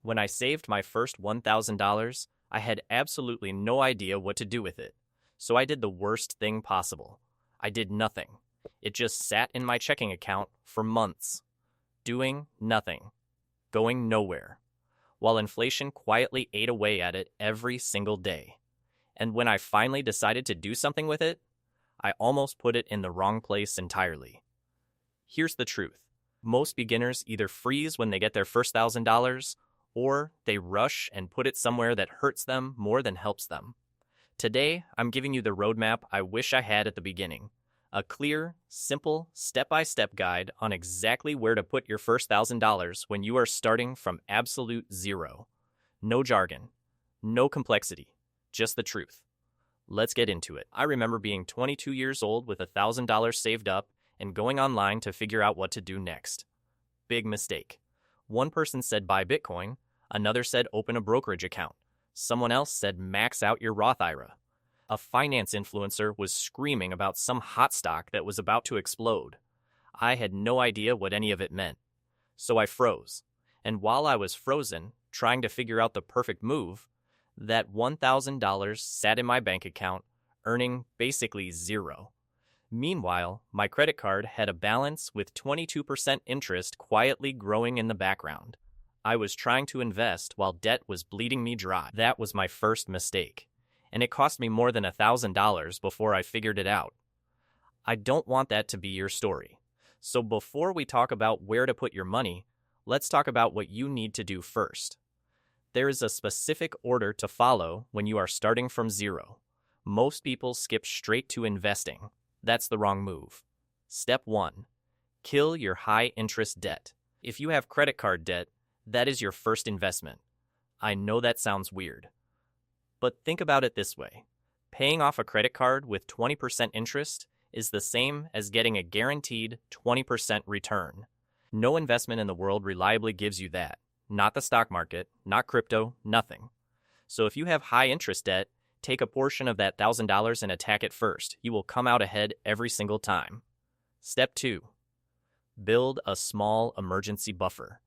When I saved my first $1,000, I had absolutely no idea what to do with it. So I did the worst thing possible. I did nothing. It just sat in my checking account for months, doing nothing, going nowhere, while inflation quietly ate away at it every single day. And when I finally decided to do something with it, I almost put it in the wrong place entirely. Here's the truth. Most beginners either freeze when they get their first $1,000, or they rush and put it somewhere that hurts them more than helps them. Today, I'm giving you the roadmap I wish I had at the beginning. A clear, simple, step-by-step guide on exactly where to put your first $1,000 when you are starting from absolute zero. No jargon, no complexity, just the truth. Let's get into it. I remember being 22 years old with $1,000 saved up and going online to figure out what to do next. Big mistake. One person said buy Bitcoin, another said open a brokerage account. Someone else said max out your Roth IRA. A finance influencer was screaming about some hot stock that was about to explode. I had no idea what any of it meant. So I froze. And while I was frozen, trying to figure out the perfect move, that $1,000 sat in my bank account, earning basically zero. Meanwhile, my credit card had a balance with 22% interest quietly growing in the background. I was trying to invest while debt was bleeding me dry. That was my first mistake, and it cost me more than $1,000 before I figured it out. I don't want that to be your story. So before we talk about where to put your money, let's talk about what you need to do first. There is a specific order to follow when you are starting from zero. Most people skip straight to investing. That's the wrong move. Step 1. Kill your high-interest debt. If you have credit card debt, that is your first investment. I know that sounds weird. But think about it this way. Paying off a credit card with 20% interest is the same as getting a guaranteed 20% return. No investment in the world reliably gives you that. Not the stock market, not crypto, nothing. So if you have high-interest debt, take a portion of that $1,000 and attack it first. You will come out ahead every single time. Step 2. Build a small emergency buffer.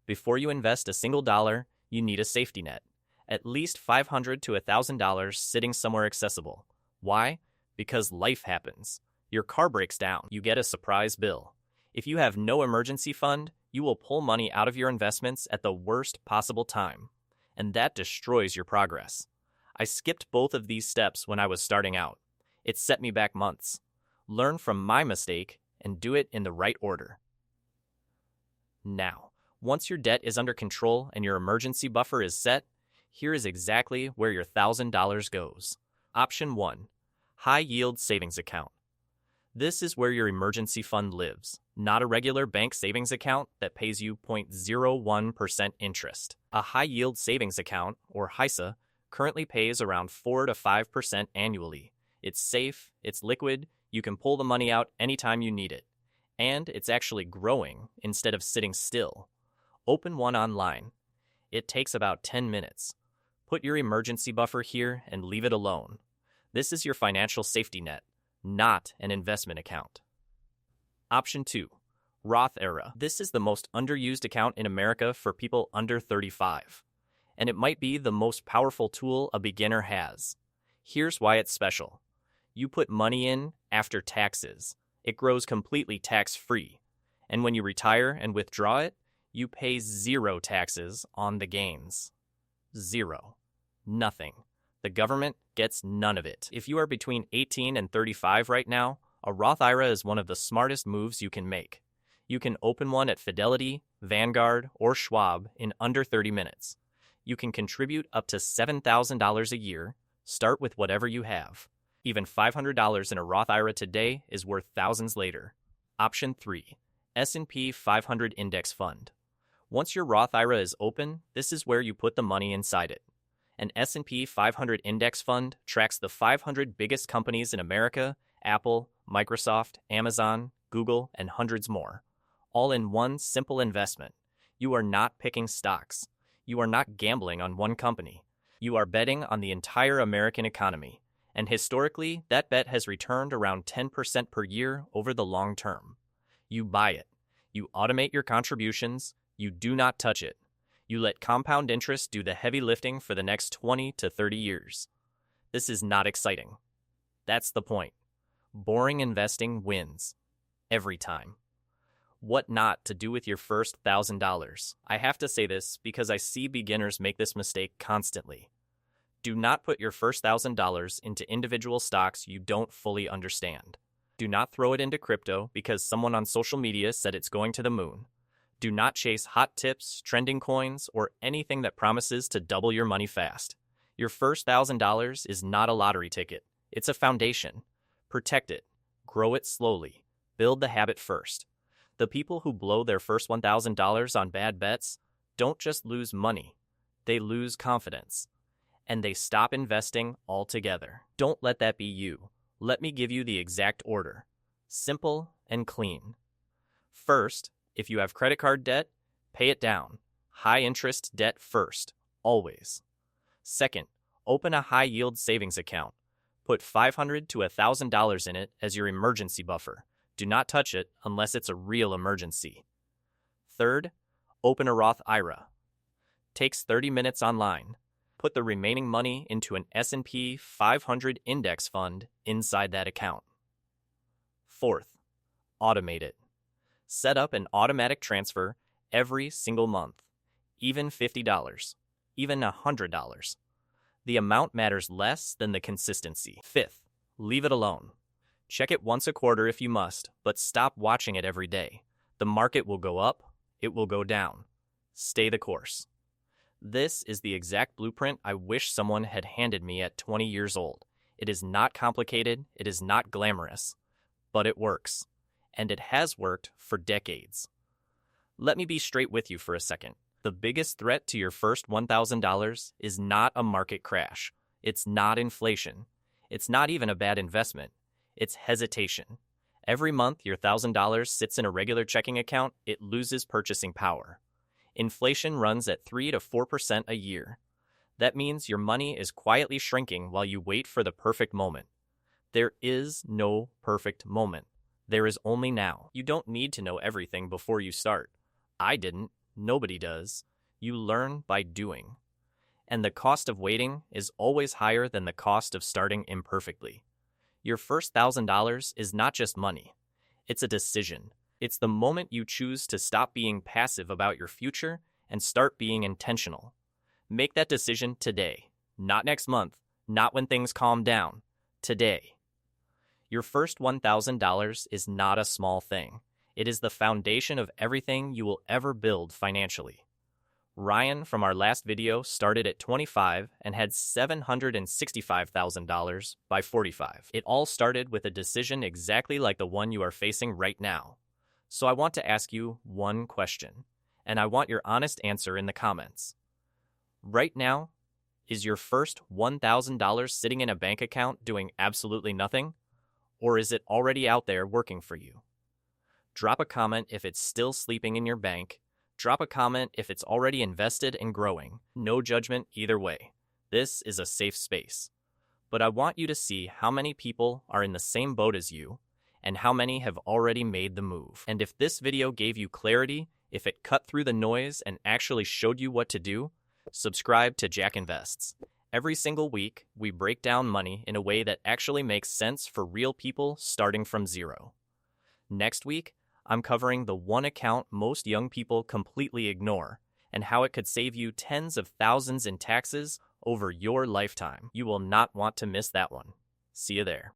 Before you invest a single dollar, you need a safety net. At least $500 to $1,000 sitting somewhere accessible. Why? Because life happens. Your car breaks down. You get a surprise bill. If you have no emergency fund, you will pull money out of your investments at the worst possible time. And that destroys your progress. I skipped both of these steps when I was starting out. It set me back months. Learn from my mistake and do it in the right order. Now, once your debt is under control and your emergency buffer is set, here is exactly where your $1,000 goes. Option 1. High-yield savings account. This is where your emergency fund lives, not a regular bank savings account that pays you 0.01% interest. A high-yield savings account, or HYSA, currently pays around 4 to 5% annually. It's safe, it's liquid, you can pull the money out anytime you need it. And it's actually growing instead of sitting still. Open one online. It takes about 10 minutes. Put your emergency buffer here and leave it alone. This is your financial safety net, not an investment account. Option 2. Roth IRA. This is the most underused account in America for people under 35. And it might be the most powerful tool a beginner has. Here's why it's special. You put money in after taxes. It grows completely tax-free. And when you retire and withdraw it, you pay zero taxes on the gains. Zero. Nothing. The government gets none of it. If you are between 18 and 35 right now, a Roth IRA is one of the smartest moves you can make. You can open one at Fidelity, Vanguard, or Schwab in under 30 minutes. You can contribute up to $7,000 a year. Start with whatever you have. Even $500 in a Roth IRA today is worth thousands later. Option 3. S&P 500 Index Fund. Once your Roth IRA is open, this is where you put the money inside it. An S&P 500 Index Fund tracks the 500 biggest companies in America, Apple, Microsoft, Amazon, Google, and hundreds more. All in one simple investment. You are not picking stocks. You are not gambling on one company. You are betting on the entire American economy. And historically, that bet has returned around 10% per year over the long term. You buy it. You automate your contributions. You do not touch it. You let compound interest do the heavy lifting for the next 20 to 30 years. This is not exciting. That's the point. Boring investing wins. Every time. What not to do with your first $1,000. I have to say this because I see beginners make this mistake constantly. Do not put your first $1,000 into individual stocks you don't fully understand. Do not throw it into crypto because someone on social media said it's going to the moon. Do not chase hot tips, trending coins, or anything that promises to double your money fast. Your first $1,000 is not a lottery ticket. It's a foundation. Protect it. Grow it slowly. Build the habit first. The people who blow their first $1,000 on bad bets don't just lose money. They lose confidence. And they stop investing altogether. Don't let that be you. Let me give you the exact order. Simple and clean. First, if you have credit card debt, pay it down. High interest debt first, always. Second, open a high yield savings account. Put $500 to $1,000 in it as your emergency buffer. Do not touch it unless it's a real emergency. Third, open a Roth IRA. Takes 30 minutes online. Put the remaining money into an S&P 500 index fund inside that account. Fourth, automate it. Set up an automatic transfer every single month, even $50, even $100. The amount matters less than the consistency. Fifth, leave it alone. Check it once a quarter if you must, but stop watching it every day. The market will go up, it will go down. Stay the course. This is the exact blueprint I wish someone had handed me at 20 years old. It is not complicated, it is not glamorous, but it works. And it has worked for decades. Let me be straight with you for a second. The biggest threat to your first $1,000 is not a market crash. It's not inflation. It's not even a bad investment. It's hesitation. Every month your $1,000 sits in a regular checking account, it loses purchasing power. Inflation runs at 3 to 4% a year. That means your money is quietly shrinking while you wait for the perfect moment. There is no perfect moment. There is only now. You don't need to know everything before you start. I didn't. Nobody does. You learn by doing. And the cost of waiting is always higher than the cost of starting imperfectly. Your first $1,000 is not just money. It's a decision. It's the moment you choose to stop being passive about your future and start being intentional. Make that decision today, not next month, not when things calm down. Today. Your first $1,000 is not a small thing. It is the foundation of everything you will ever build financially. Ryan from our last video started at 25 and had $765,000 by 45. It all started with a decision exactly like the one you are facing right now. So I want to ask you one question, and I want your honest answer in the comments. Right now, is your first $1,000 sitting in a bank account doing absolutely nothing? Or is it already out there working for you? Drop a comment if it's still sleeping in your bank. Drop a comment if it's already invested and growing. No judgment either way. This is a safe space. But I want you to see how many people are in the same boat as you and how many have already made the move. And if this video gave you clarity, if it cut through the noise and actually showed you what to do, subscribe to Jack Invests. Every single week, we break down money in a way that actually makes sense for real people starting from zero. Next week, I'm covering the one account most young people completely ignore and how it could save you tens of thousands in taxes over your lifetime. You will not want to miss that one. See you there.